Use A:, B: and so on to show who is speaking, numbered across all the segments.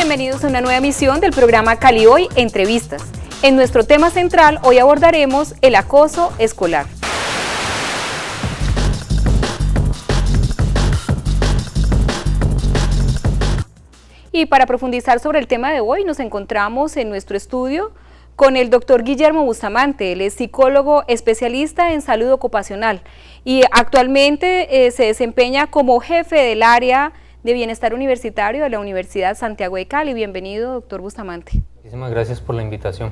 A: bienvenidos a una nueva emisión del programa Cali Hoy Entrevistas. En nuestro tema central hoy abordaremos el acoso escolar. Y para profundizar sobre el tema de hoy nos encontramos en nuestro estudio con el doctor Guillermo Bustamante. Él es psicólogo especialista en salud ocupacional y actualmente se desempeña como jefe del área de bienestar universitario de la Universidad Santiago de Cali. Bienvenido, doctor Bustamante.
B: Muchísimas gracias por la invitación.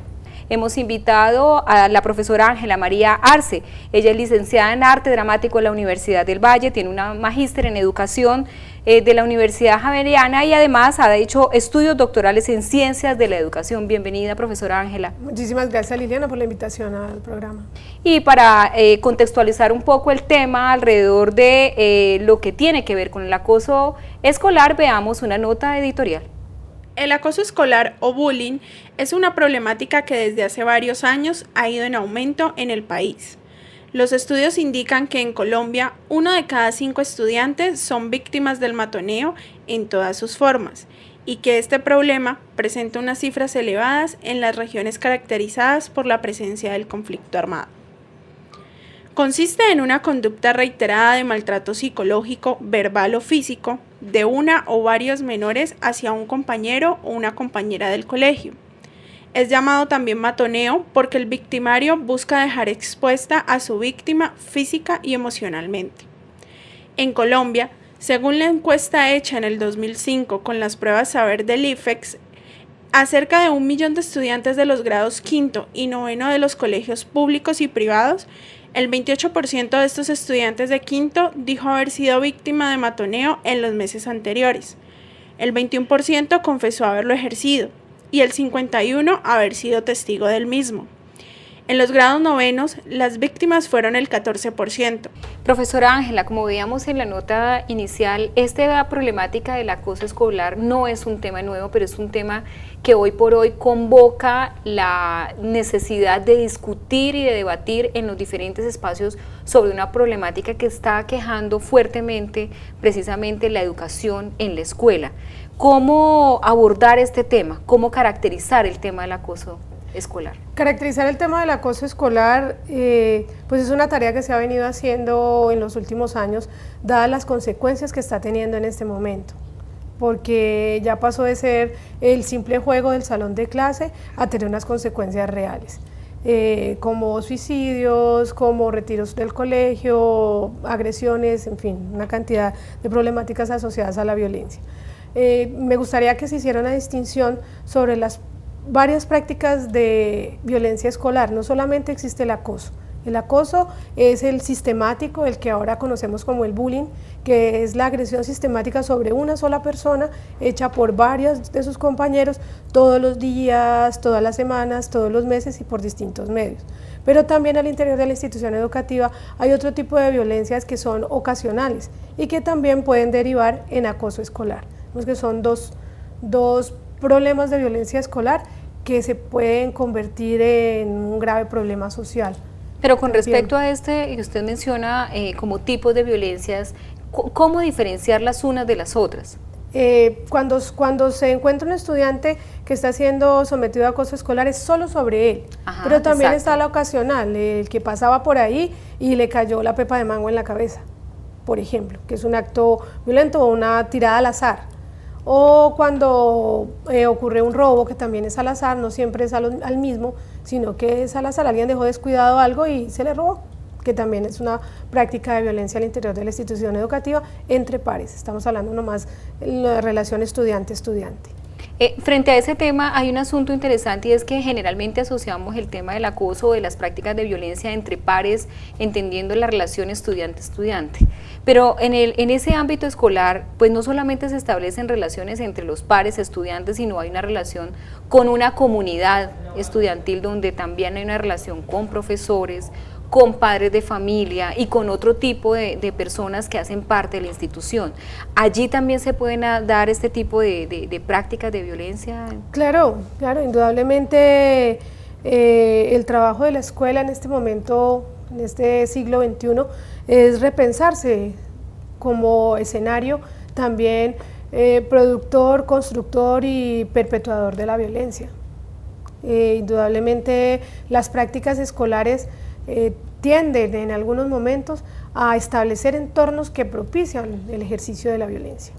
A: Hemos invitado a la profesora Ángela María Arce. Ella es licenciada en Arte Dramático en la Universidad del Valle, tiene una magíster en Educación de la Universidad Javeriana y además ha hecho estudios doctorales en Ciencias de la Educación. Bienvenida, profesora Ángela.
C: Muchísimas gracias, Liliana, por la invitación al programa.
A: Y para contextualizar un poco el tema alrededor de lo que tiene que ver con el acoso escolar, veamos una nota editorial.
D: El acoso escolar o bullying es una problemática que desde hace varios años ha ido en aumento en el país. Los estudios indican que en Colombia 1 de cada 5 estudiantes son víctimas del matoneo en todas sus formas y que este problema presenta unas cifras elevadas en las regiones caracterizadas por la presencia del conflicto armado. Consiste en una conducta reiterada de maltrato psicológico, verbal o físico de una o varios menores hacia un compañero o una compañera del colegio. Es llamado también matoneo porque el victimario busca dejar expuesta a su víctima física y emocionalmente. En Colombia, según la encuesta hecha en el 2005 con las pruebas Saber del IFEX, a cerca de 1 millón de estudiantes de los grados quinto y noveno de los colegios públicos y privados, el 28% de estos estudiantes de quinto dijo haber sido víctima de matoneo en los meses anteriores. El 21% confesó haberlo ejercido y el 51% haber sido testigo del mismo. En los grados novenos, las víctimas fueron el 14%.
A: Profesora Ángela, como veíamos en la nota inicial, esta problemática del acoso escolar no es un tema nuevo, pero es un tema que hoy por hoy convoca la necesidad de discutir y de debatir en los diferentes espacios sobre una problemática que está quejando fuertemente precisamente la educación en la escuela. ¿Cómo abordar este tema? ¿Cómo caracterizar el tema del acoso escolar?
C: Caracterizar el tema del acoso escolar, pues es una tarea que se ha venido haciendo en los últimos años, dadas las consecuencias que está teniendo en este momento, porque ya pasó de ser el simple juego del salón de clase a tener unas consecuencias reales, como suicidios, como retiros del colegio, agresiones, en fin, una cantidad de problemáticas asociadas a la violencia. Me gustaría que se hiciera una distinción sobre las varias prácticas de violencia escolar. No solamente existe el acoso es el sistemático, el que ahora conocemos como el bullying, que es la agresión sistemática sobre una sola persona, hecha por varios de sus compañeros, todos los días, todas las semanas, todos los meses y por distintos medios. Pero también al interior de la institución educativa hay otro tipo de violencias que son ocasionales y que también pueden derivar en acoso escolar. Que son dos problemas de violencia escolar que se pueden convertir en un grave problema social.
A: Pero con respecto a este que usted menciona como tipos de violencias, ¿cómo diferenciar las unas de las otras?
C: Cuando se encuentra un estudiante que está siendo sometido a acoso escolar es solo sobre él. Ajá, pero también está la ocasional, el que pasaba por ahí y le cayó la pepa de mango en la cabeza, por ejemplo, que es un acto violento o una tirada al azar. O cuando ocurre un robo, que también es al azar, no siempre es al mismo, sino que es al azar, alguien dejó descuidado algo y se le robó, que también es una práctica de violencia al interior de la institución educativa entre pares. Estamos hablando nomás de la relación estudiante-estudiante.
A: Frente a ese tema hay un asunto interesante y es que generalmente asociamos el tema del acoso o de las prácticas de violencia entre pares, entendiendo la relación estudiante-estudiante. Pero en ese ámbito escolar, pues no solamente se establecen relaciones entre los pares estudiantes, sino hay una relación con una comunidad estudiantil donde también hay una relación con profesores, con padres de familia y con otro tipo de personas que hacen parte de la institución. ¿Allí también se pueden dar este tipo de prácticas de violencia?
C: Claro, indudablemente el trabajo de la escuela en este momento, en este siglo XXI, es repensarse como escenario también productor, constructor y perpetuador de la violencia. Indudablemente las prácticas escolares tienden en algunos momentos a establecer entornos que propician el ejercicio de la violencia.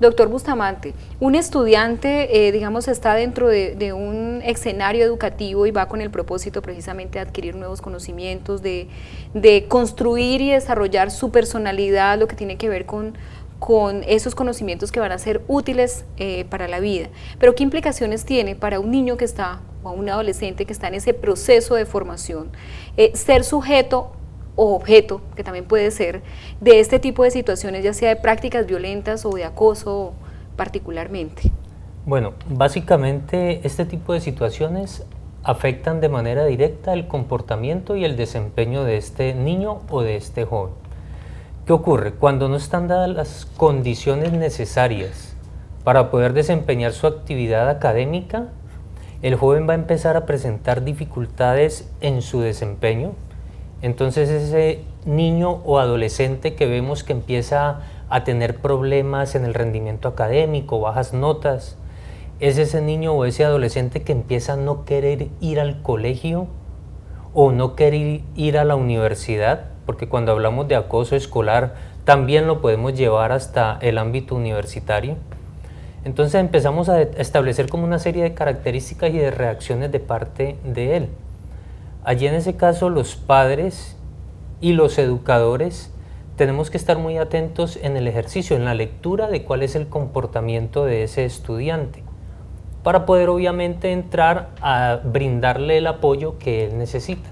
A: Doctor Bustamante, un estudiante, digamos, está dentro de un escenario educativo y va con el propósito precisamente de adquirir nuevos conocimientos, de construir y desarrollar su personalidad, lo que tiene que ver con esos conocimientos que van a ser útiles para la vida. Pero ¿qué implicaciones tiene para un niño que está, o un adolescente que está en ese proceso de formación, ser sujeto o objeto, que también puede ser, de este tipo de situaciones, ya sea de prácticas violentas o de acoso particularmente?
B: Bueno, básicamente este tipo de situaciones afectan de manera directa el comportamiento y el desempeño de este niño o de este joven. ¿Qué ocurre? Cuando no están dadas las condiciones necesarias para poder desempeñar su actividad académica, el joven va a empezar a presentar dificultades en su desempeño. Entonces ese niño o adolescente que vemos que empieza a tener problemas en el rendimiento académico, bajas notas, es ese niño o ese adolescente que empieza a no querer ir al colegio o no querer ir a la universidad, porque cuando hablamos de acoso escolar también lo podemos llevar hasta el ámbito universitario. Entonces empezamos a establecer como una serie de características y de reacciones de parte de él. Allí en ese caso los padres y los educadores tenemos que estar muy atentos en el ejercicio, en la lectura de cuál es el comportamiento de ese estudiante, para poder obviamente entrar a brindarle el apoyo que él necesita.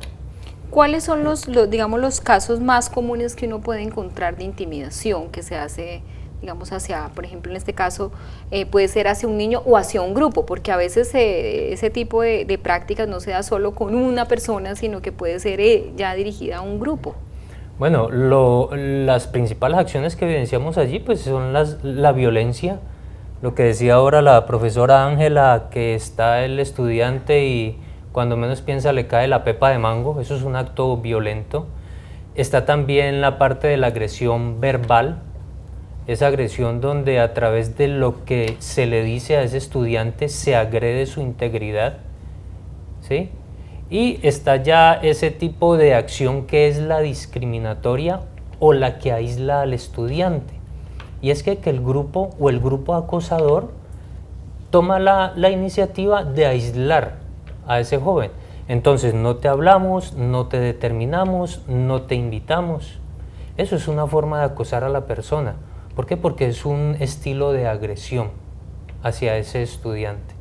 A: ¿Cuáles son digamos, los casos más comunes que uno puede encontrar de intimidación que se hace, digamos, hacia, por ejemplo, en este caso, puede ser hacia un niño o hacia un grupo, porque a veces ese tipo de prácticas no se da solo con una persona, sino que puede ser ya dirigida a un grupo?
B: Bueno, las principales acciones que evidenciamos allí pues son la violencia, lo que decía ahora la profesora Ángela, que está el estudiante y cuando menos piensa le cae la pepa de mango, eso es un acto violento. Está también la parte de la agresión verbal, esa agresión donde a través de lo que se le dice a ese estudiante se agrede su integridad, ¿sí? Y está ya ese tipo de acción que es la discriminatoria o la que aísla al estudiante. Y es que el grupo o el grupo acosador toma la iniciativa de aislar a ese joven. Entonces no te hablamos, no te determinamos, no te invitamos. Eso es una forma de acosar a la persona. ¿Por qué? Porque es un estilo de agresión hacia ese estudiante.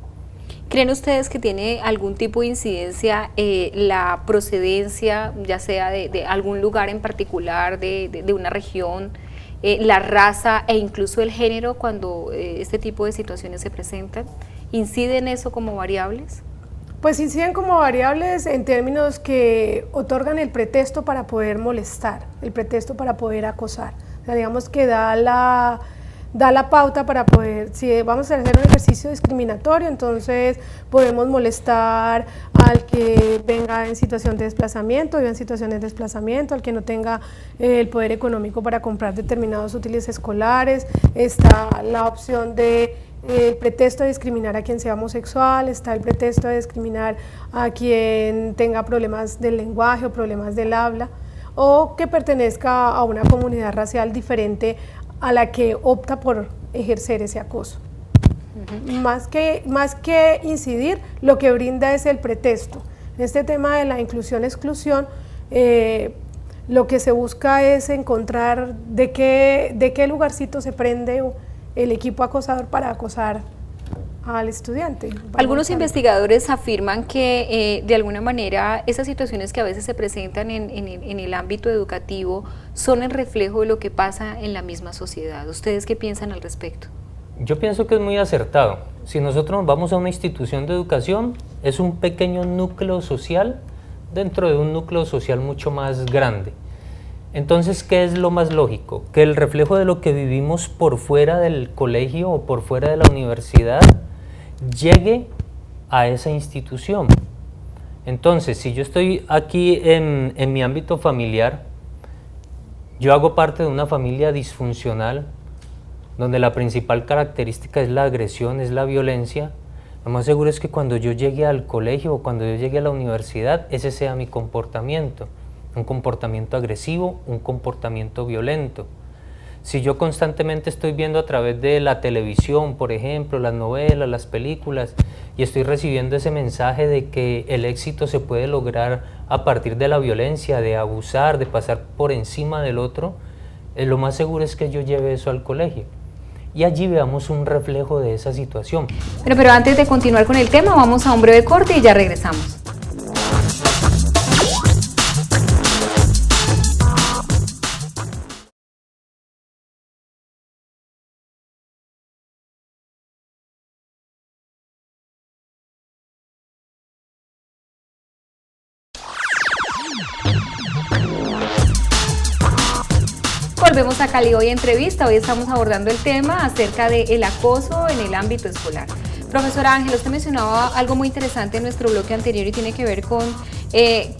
A: ¿Creen ustedes que tiene algún tipo de incidencia la procedencia, ya sea de algún lugar en particular, de una región, la raza e incluso el género cuando este tipo de situaciones se presentan? ¿Inciden eso como variables?
C: Pues inciden como variables en términos que otorgan el pretexto para poder molestar, el pretexto para poder acosar. O sea, digamos que da la pauta para poder, si vamos a hacer un ejercicio discriminatorio, entonces podemos molestar al que venga en situación de desplazamiento, viva en situaciones de desplazamiento, al que no tenga el poder económico para comprar determinados útiles escolares. Está la opción de el pretexto de discriminar a quien sea homosexual, está el pretexto de discriminar a quien tenga problemas del lenguaje o problemas del habla, o que pertenezca a una comunidad racial diferente a la que opta por ejercer ese acoso. Más que incidir, lo que brinda es el pretexto. En este tema de la inclusión-exclusión, lo que se busca es encontrar de qué lugarcito se prende el equipo acosador para acosar al estudiante.
A: Algunos investigadores afirman que de alguna manera esas situaciones que a veces se presentan en el ámbito educativo son el reflejo de lo que pasa en la misma sociedad. ¿Ustedes qué piensan al respecto?
B: Yo pienso que es muy acertado. Si nosotros nos vamos a una institución de educación, es un pequeño núcleo social dentro de un núcleo social mucho más grande. Entonces, ¿qué es lo más lógico? Que el reflejo de lo que vivimos por fuera del colegio o por fuera de la universidad llegue a esa institución. Entonces, si yo estoy aquí en mi ámbito familiar, yo hago parte de una familia disfuncional, donde la principal característica es la agresión, es la violencia, lo más seguro es que cuando yo llegue al colegio o cuando yo llegue a la universidad, ese sea mi comportamiento, un comportamiento agresivo, un comportamiento violento. Si yo constantemente estoy viendo a través de la televisión, por ejemplo, las novelas, las películas, y estoy recibiendo ese mensaje de que el éxito se puede lograr a partir de la violencia, de abusar, de pasar por encima del otro, lo más seguro es que yo lleve eso al colegio. Y allí veamos un reflejo de esa situación.
A: Pero antes de continuar con el tema, vamos a un breve corte y ya regresamos. Volvemos a Cali Hoy Entrevista. Hoy estamos abordando el tema acerca del acoso en el ámbito escolar. Profesora Ángela, usted mencionaba algo muy interesante en nuestro bloque anterior y tiene que ver con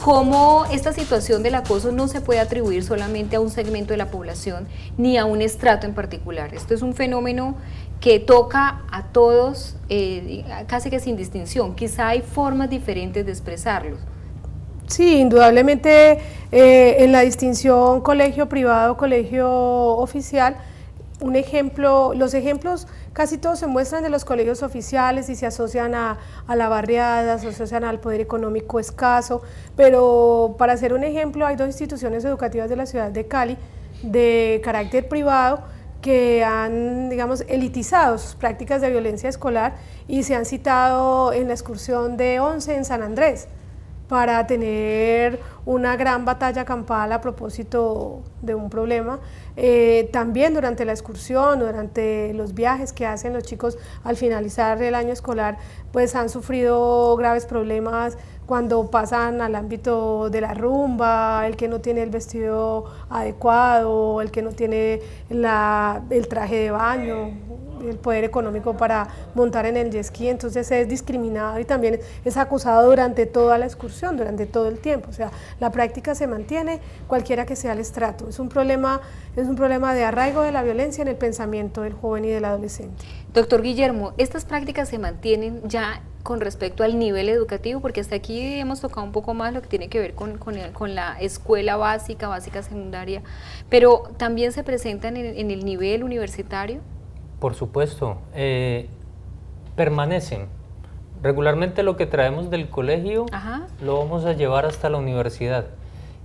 A: cómo esta situación del acoso no se puede atribuir solamente a un segmento de la población ni a un estrato en particular. Esto es un fenómeno que toca a todos, casi que sin distinción. Quizá hay formas diferentes de expresarlo.
C: Sí, indudablemente en la distinción colegio privado, colegio oficial, un ejemplo, los ejemplos casi todos se muestran de los colegios oficiales y se asocian a la barriada, se asocian al poder económico escaso, pero para hacer un ejemplo hay dos instituciones educativas de la ciudad de Cali de carácter privado que han, digamos, elitizado sus prácticas de violencia escolar y se han citado en la excursión de 11 en San Andrés, para tener una gran batalla campal a propósito de un problema. También durante la excursión, durante los viajes que hacen los chicos al finalizar el año escolar, pues han sufrido graves problemas cuando pasan al ámbito de la rumba, el que no tiene el vestido adecuado, el que no tiene el traje de baño, el poder económico para montar en el jet ski, entonces es discriminado y también es acusado durante toda la excursión, durante todo el tiempo. O sea, la práctica se mantiene cualquiera que sea el estrato. Es un problema de arraigo de la violencia en el pensamiento del joven y del adolescente.
A: Doctor Guillermo, ¿estas prácticas se mantienen ya con respecto al nivel educativo? Porque hasta aquí hemos tocado un poco más lo que tiene que ver con la escuela básica, secundaria, pero ¿también se presentan en el nivel universitario?
B: Por supuesto, permanecen. Regularmente lo que traemos del colegio lo vamos a llevar hasta la universidad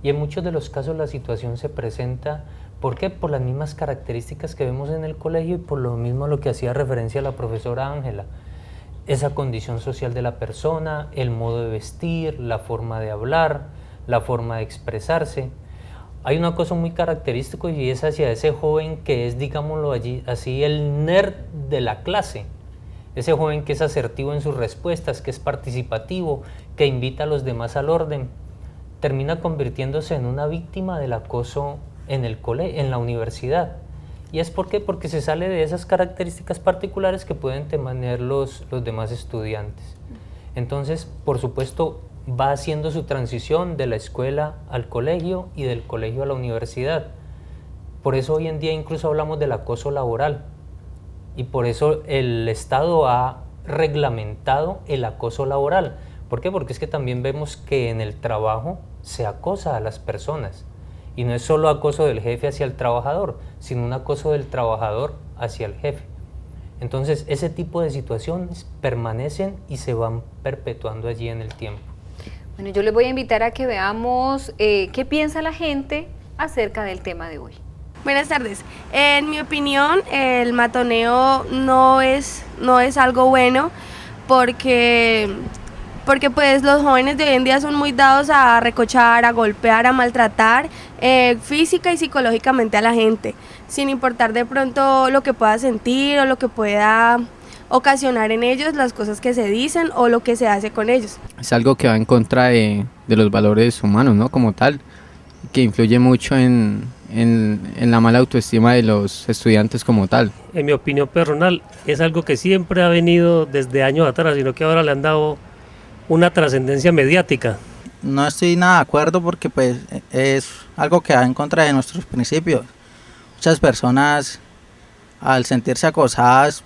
B: y en muchos de los casos la situación se presenta, ¿por qué? Por las mismas características que vemos en el colegio y por lo mismo a lo que hacía referencia la profesora Ángela, esa condición social de la persona, el modo de vestir, la forma de hablar, la forma de expresarse. Hay una cosa muy característica y es hacia ese joven que es, digámoslo allí, así el nerd de la clase. Ese joven que es asertivo en sus respuestas, que es participativo, que invita a los demás al orden, termina convirtiéndose en una víctima del acoso en la universidad. ¿Y es por qué? Porque se sale de esas características particulares que pueden tener los demás estudiantes. Entonces, por supuesto, va haciendo su transición de la escuela al colegio y del colegio a la universidad. Por eso hoy en día incluso hablamos del acoso laboral y por eso el Estado ha reglamentado el acoso laboral. ¿Por qué? Porque es que también vemos que en el trabajo se acosa a las personas y no es solo acoso del jefe hacia el trabajador, sino un acoso del trabajador hacia el jefe. Entonces ese tipo de situaciones permanecen y se van perpetuando allí en el tiempo.
A: Bueno, yo les voy a invitar a que veamos qué piensa la gente acerca del tema de hoy.
E: Buenas tardes. En mi opinión, el matoneo no es algo bueno porque pues los jóvenes de hoy en día son muy dados a recochar, a golpear, a maltratar física y psicológicamente a la gente, sin importar de pronto lo que pueda sentir o lo que pueda ocasionar en ellos las cosas que se dicen o lo que se hace con ellos.
F: Es algo que va en contra de los valores humanos, ¿no? Como tal, que influye mucho en la mala autoestima de los estudiantes como tal.
G: En mi opinión personal, es algo que siempre ha venido desde años atrás, sino que ahora le han dado una trascendencia mediática.
H: No estoy nada de acuerdo porque pues es algo que va en contra de nuestros principios. Muchas personas al sentirse acosadas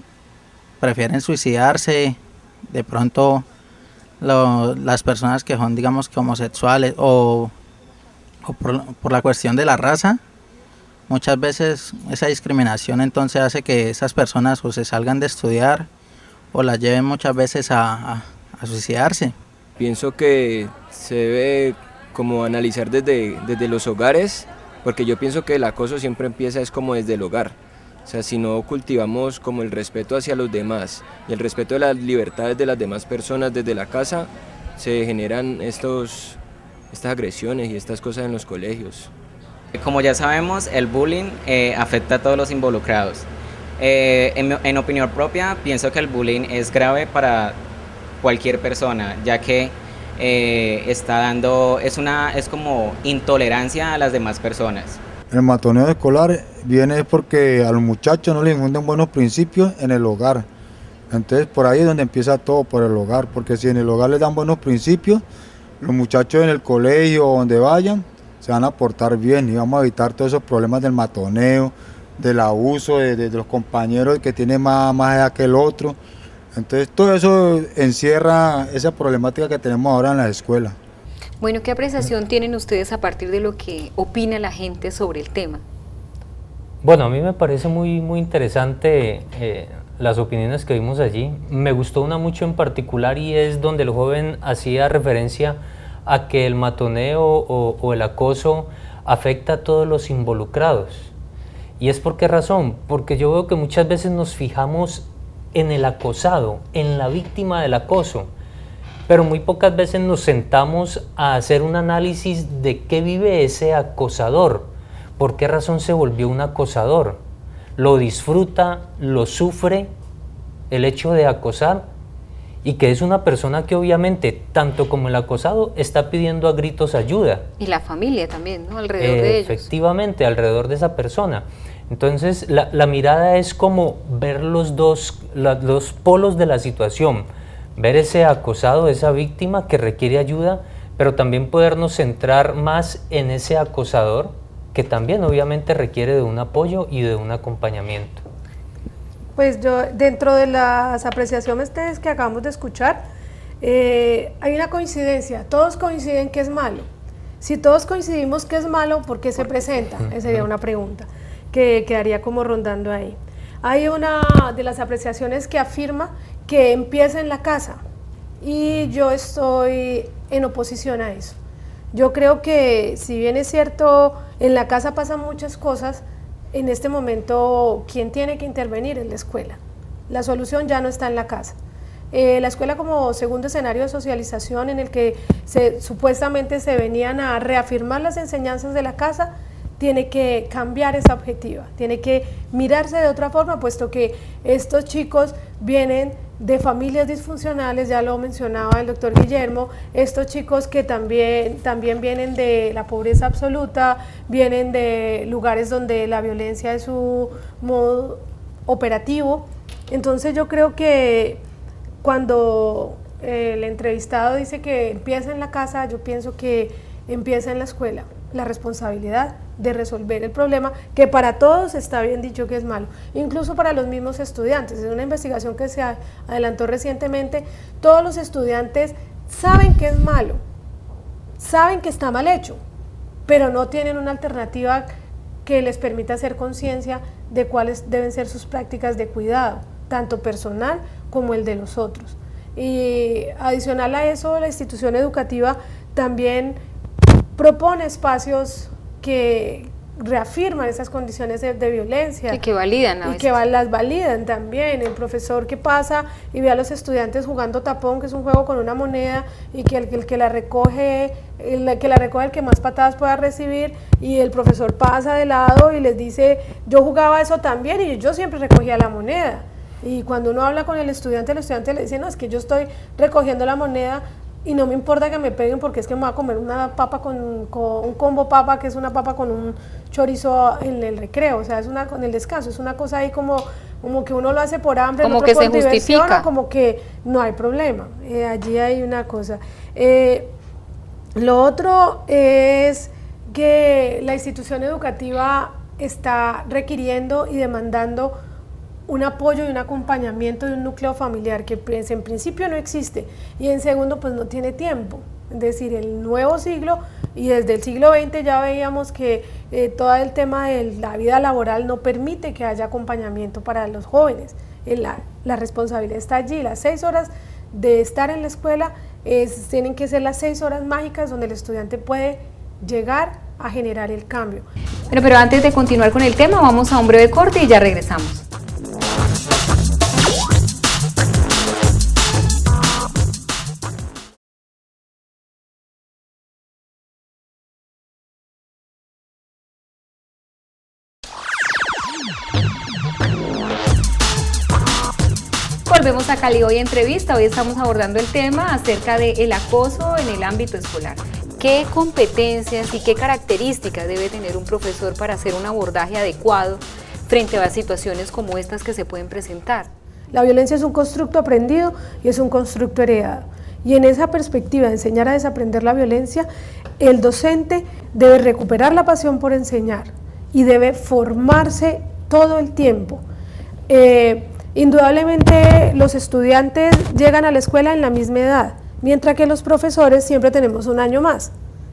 H: prefieren suicidarse. De pronto las personas que son, digamos, que homosexuales o por la cuestión de la raza, muchas veces esa discriminación entonces hace que esas personas o se salgan de estudiar o las lleven muchas veces a suicidarse.
I: Pienso que se debe como analizar desde los hogares, porque yo pienso que el acoso siempre empieza es como desde el hogar. O sea, si no cultivamos como el respeto hacia los demás y el respeto de las libertades de las demás personas desde la casa, se generan estas agresiones y estas cosas en los colegios.
J: Como ya sabemos, el bullying afecta a todos los involucrados. En opinión propia, pienso que el bullying es grave para cualquier persona, ya que es como intolerancia a las demás personas.
K: El matoneo escolar viene porque a los muchachos no les infunden buenos principios en el hogar. Entonces por ahí es donde empieza todo, por el hogar, porque si en el hogar les dan buenos principios, los muchachos en el colegio o donde vayan se van a portar bien y vamos a evitar todos esos problemas del matoneo, del abuso de los compañeros que tienen más edad que el otro. Entonces todo eso encierra esa problemática que tenemos ahora en la escuela.
A: Bueno, ¿qué apreciación tienen ustedes a partir de lo que opina la gente sobre el tema?
B: Bueno, a mí me parece muy interesante las opiniones que vimos allí. Me gustó una mucho en particular y es donde el joven hacía referencia a que el matoneo o el acoso afecta a todos los involucrados. ¿Y es por qué razón? Porque yo veo que muchas veces nos fijamos en el acosado, en la víctima del acoso, pero muy pocas veces nos sentamos a hacer un análisis de qué vive ese acosador, por qué razón se volvió un acosador, lo disfruta, lo sufre el hecho de acosar, y que es una persona que obviamente, tanto como el acosado, está pidiendo a gritos ayuda.
A: Y la familia también, ¿no? Alrededor de ellos.
B: Efectivamente, alrededor de esa persona. Entonces, la mirada es como ver los dos polos de la situación, ver ese acosado, esa víctima que requiere ayuda, pero también podernos centrar más en ese acosador que también obviamente requiere de un apoyo y de un acompañamiento.
C: Pues yo, dentro de las apreciaciones que acabamos de escuchar, hay una coincidencia, todos coinciden que es malo. Si todos coincidimos que es malo, ¿por qué se presenta? Esa sería una pregunta que quedaría como rondando ahí. Hay una de las apreciaciones que afirma que empieza en la casa y yo estoy en oposición a eso. Yo creo que si bien es cierto, en la casa pasan muchas cosas, en este momento quien tiene que intervenir es la escuela. La solución ya no está en la casa. La escuela como segundo escenario de socialización en el que supuestamente se venían a reafirmar las enseñanzas de la casa, tiene que cambiar esa objetiva, tiene que mirarse de otra forma, puesto que estos chicos vienen de familias disfuncionales, ya lo mencionaba el doctor Guillermo, estos chicos que también vienen de la pobreza absoluta, vienen de lugares donde la violencia es su modo operativo. Entonces yo creo que cuando el entrevistado dice que empieza en la casa, yo pienso que empieza en la escuela, la responsabilidad de resolver el problema, que para todos está bien dicho que es malo, incluso para los mismos estudiantes. Es una investigación que se adelantó recientemente, todos los estudiantes saben que es malo, saben que está mal hecho, pero no tienen una alternativa que les permita hacer conciencia de cuáles deben ser sus prácticas de cuidado, tanto personal como el de los otros. Y adicional a eso, la institución educativa también propone espacios que reafirman esas condiciones de violencia.
A: Y que validan a veces.
C: Y que las validan también. El profesor que pasa y ve a los estudiantes jugando tapón, que es un juego con una moneda, y que el que la recoge, el que más patadas pueda recibir, y el profesor pasa de lado y les dice, yo jugaba eso también y yo siempre recogía la moneda. Y cuando uno habla con el estudiante le dice, no, es que yo estoy recogiendo la moneda y no me importa que me peguen porque es que me voy a comer una papa con un combo papa, que es una papa con un chorizo en el recreo, o sea, en el descanso, es una cosa ahí como que uno lo hace por hambre,
A: como
C: el otro
A: que
C: por
A: se
C: diversión,
A: justifica,
C: o como que no hay problema. Allí hay una cosa. Lo otro es que la institución educativa está requiriendo y demandando un apoyo y un acompañamiento de un núcleo familiar que pues, en principio no existe y en segundo pues no tiene tiempo. Es decir, el nuevo siglo y desde el siglo XX ya veíamos que todo el tema de la vida laboral no permite que haya acompañamiento para los jóvenes. La responsabilidad está allí, las 6 horas de estar en la escuela tienen que ser las 6 horas mágicas donde el estudiante puede llegar a generar el cambio.
A: Bueno, pero antes de continuar con el tema, vamos a un breve corte y ya regresamos. Volvemos a Cali Hoy Entrevista. Hoy estamos abordando el tema acerca del acoso en el ámbito escolar. ¿Qué competencias y qué características debe tener un profesor para hacer un abordaje adecuado frente a situaciones como estas que se pueden presentar?
C: La violencia es un constructo aprendido y es un constructo heredado. Y en esa perspectiva de enseñar a desaprender la violencia, el docente debe recuperar la pasión por enseñar y debe formarse todo el tiempo. Indudablemente los estudiantes llegan a la escuela en la misma edad, mientras que los profesores siempre tenemos un año más.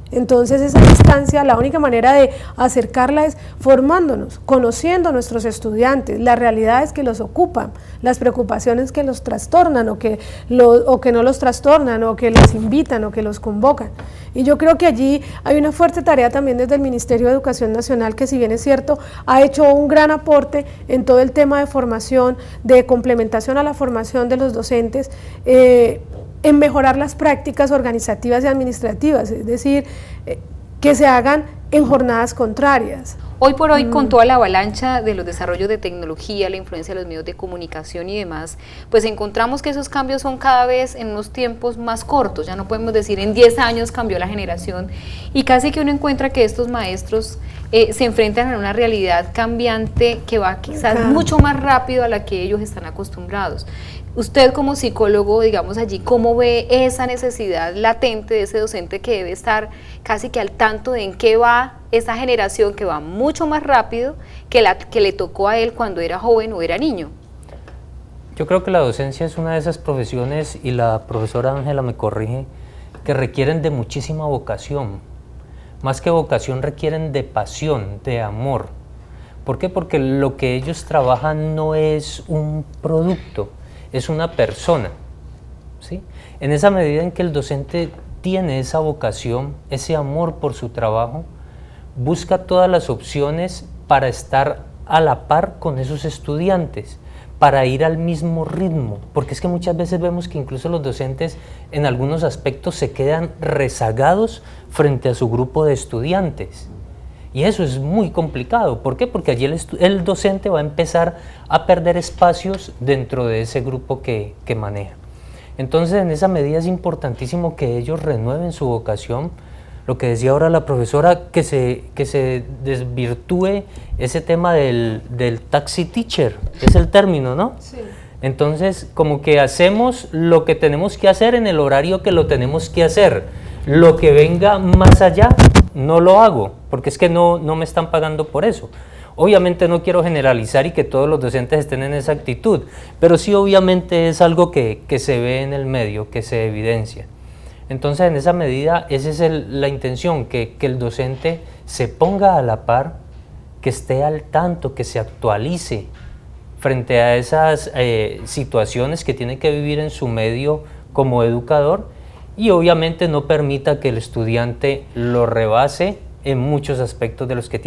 C: Entonces esa distancia, la única manera de acercarla es formándonos, conociendo a nuestros estudiantes, las realidades que los ocupan, las preocupaciones que los trastornan o que no los trastornan o que los invitan o que los convocan. Y yo creo que allí hay una fuerte tarea también desde el Ministerio de Educación Nacional que, si bien es cierto, ha hecho un gran aporte en todo el tema de formación, de complementación a la formación de los docentes, en mejorar las prácticas organizativas y administrativas, es decir, que se hagan en jornadas contrarias.
A: Hoy por hoy, con toda la avalancha de los desarrollos de tecnología, la influencia de los medios de comunicación y demás, pues encontramos que esos cambios son cada vez en unos tiempos más cortos. Ya no podemos decir en 10 años cambió la generación, y casi que uno encuentra que estos maestros se enfrentan a una realidad cambiante que va quizás mucho más rápido a la que ellos están acostumbrados. Usted como psicólogo, digamos allí, ¿cómo ve esa necesidad latente de ese docente que debe estar casi que al tanto de en qué va esa generación que va mucho más rápido que la que le tocó a él cuando era joven o era niño?
B: Yo creo que la docencia es una de esas profesiones, y la profesora Ángela me corrige, que requieren de muchísima vocación. Más que vocación, requieren de pasión, de amor. ¿Por qué? Porque lo que ellos trabajan no es un producto, es una persona, ¿sí? En esa medida en que el docente tiene esa vocación, ese amor por su trabajo, busca todas las opciones para estar a la par con esos estudiantes, para ir al mismo ritmo, porque es que muchas veces vemos que incluso los docentes en algunos aspectos se quedan rezagados frente a su grupo de estudiantes. Y eso es muy complicado. ¿Por qué? Porque allí el docente va a empezar a perder espacios dentro de ese grupo que maneja. Entonces, en esa medida es importantísimo que ellos renueven su vocación. Lo que decía ahora la profesora, que se desvirtúe ese tema del taxi teacher, es el término, ¿no? Sí. Entonces, como que hacemos lo que tenemos que hacer en el horario que lo tenemos que hacer. Lo que venga más allá, no lo hago, porque es que no me están pagando por eso. Obviamente no quiero generalizar y que todos los docentes estén en esa actitud, pero sí obviamente es algo que se ve en el medio, que se evidencia. Entonces, en esa medida, esa es la intención, que el docente se ponga a la par, que esté al tanto, que se actualice frente a esas situaciones que tiene que vivir en su medio como educador, y obviamente no permita que el estudiante lo rebase en muchos aspectos en los que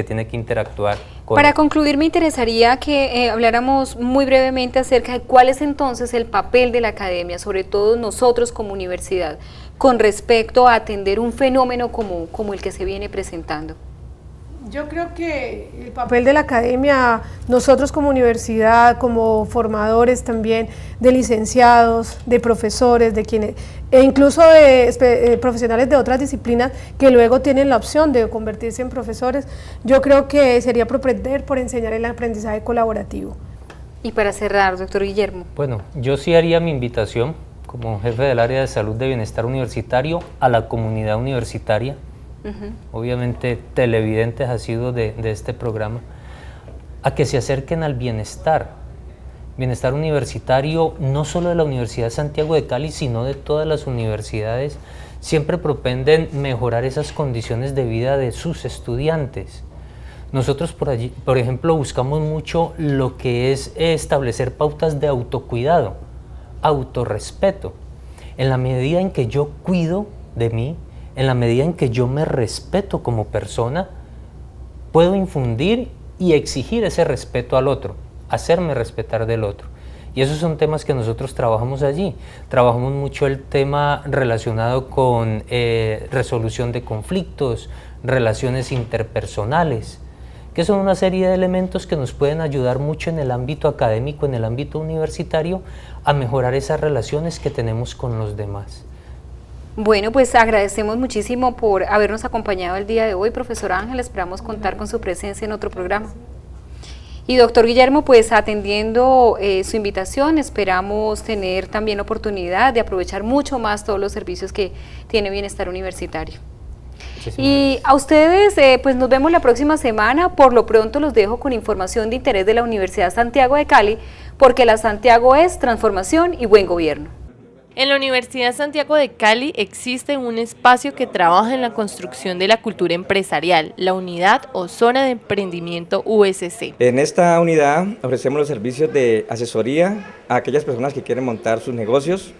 B: tiene que interactuar con
A: Para
B: él.
A: concluir, me interesaría que habláramos muy brevemente acerca de cuál es entonces el papel de la academia, sobre todo nosotros como universidad, con respecto a atender un fenómeno como el que se viene presentando.
C: Yo creo que el papel de la academia, nosotros como universidad, como formadores también de licenciados, de profesores, de quienes, e incluso de profesionales de otras disciplinas que luego tienen la opción de convertirse en profesores, yo creo que sería propender por enseñar el aprendizaje colaborativo.
A: Y para cerrar, doctor Guillermo.
B: Bueno, yo sí haría mi invitación como jefe del área de salud de bienestar universitario a la comunidad universitaria. Obviamente televidentes ha sido de este programa, a que se acerquen al bienestar Bienestar universitario, no solo de la Universidad de Santiago de Cali, sino de todas las universidades, siempre propenden mejorar esas condiciones de vida de sus estudiantes. Nosotros por ejemplo, buscamos mucho lo que es establecer pautas de autocuidado, autorrespeto. En la medida en que yo cuido de mí, en la medida en que yo me respeto como persona, puedo infundir y exigir ese respeto al otro, hacerme respetar del otro. Y esos son temas que nosotros trabajamos allí. Trabajamos mucho el tema relacionado con resolución de conflictos, relaciones interpersonales, que son una serie de elementos que nos pueden ayudar mucho en el ámbito académico, en el ámbito universitario, a mejorar esas relaciones que tenemos con los demás.
A: Bueno, pues agradecemos muchísimo por habernos acompañado el día de hoy, profesor Ángel, esperamos contar con su presencia en otro programa. Y doctor Guillermo, pues atendiendo su invitación, esperamos tener también oportunidad de aprovechar mucho más todos los servicios que tiene Bienestar Universitario. Y a ustedes, pues nos vemos la próxima semana. Por lo pronto los dejo con información de interés de la Universidad Santiago de Cali, porque la Santiago es transformación y buen gobierno.
L: En la Universidad Santiago de Cali existe un espacio que trabaja en la construcción de la cultura empresarial, la unidad o zona de emprendimiento USC.
M: En esta unidad ofrecemos los servicios de asesoría a aquellas personas que quieren montar sus negocios.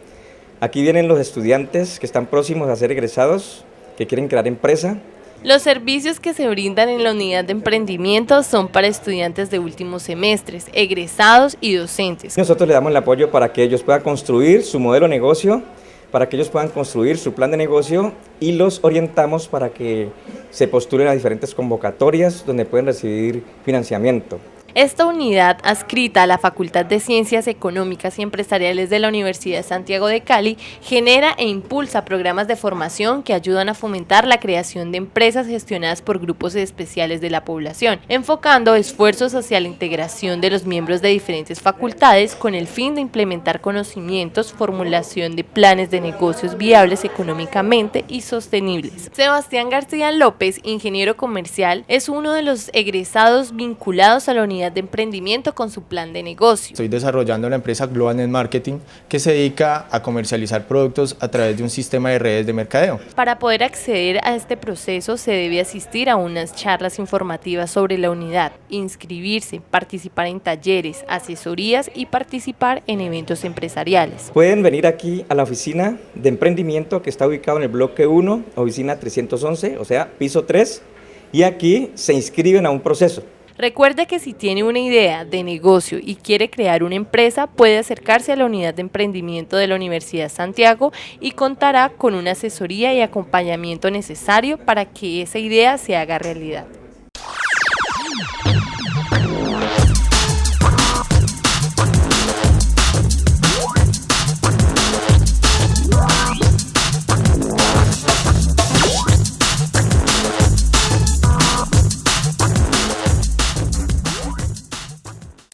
M: Aquí vienen los estudiantes que están próximos a ser egresados, que quieren crear empresa.
L: Los servicios que se brindan en la unidad de emprendimiento son para estudiantes de últimos semestres, egresados y docentes.
M: Nosotros le damos el apoyo para que ellos puedan construir su modelo de negocio, para que ellos puedan construir su plan de negocio y los orientamos para que se postulen a diferentes convocatorias donde pueden recibir financiamiento.
L: Esta unidad, adscrita a la Facultad de Ciencias Económicas y Empresariales de la Universidad Santiago de Cali, genera e impulsa programas de formación que ayudan a fomentar la creación de empresas gestionadas por grupos especiales de la población, enfocando esfuerzos hacia la integración de los miembros de diferentes facultades con el fin de implementar conocimientos, formulación de planes de negocios viables económicamente y sostenibles. Sebastián García López, ingeniero comercial, es uno de los egresados vinculados a la unidad de emprendimiento con su plan de negocio.
N: Estoy desarrollando la empresa Global Net Marketing, que se dedica a comercializar productos a través de un sistema de redes de mercadeo.
L: Para poder acceder a este proceso se debe asistir a unas charlas informativas sobre la unidad, inscribirse, participar en talleres, asesorías y participar en eventos empresariales.
M: Pueden venir aquí a la oficina de emprendimiento que está ubicado en el bloque 1, oficina 311, o sea, piso 3, y aquí se inscriben a un proceso.
L: Recuerde que si tiene una idea de negocio y quiere crear una empresa, puede acercarse a la unidad de emprendimiento de la Universidad Santiago y contará con una asesoría y acompañamiento necesario para que esa idea se haga realidad.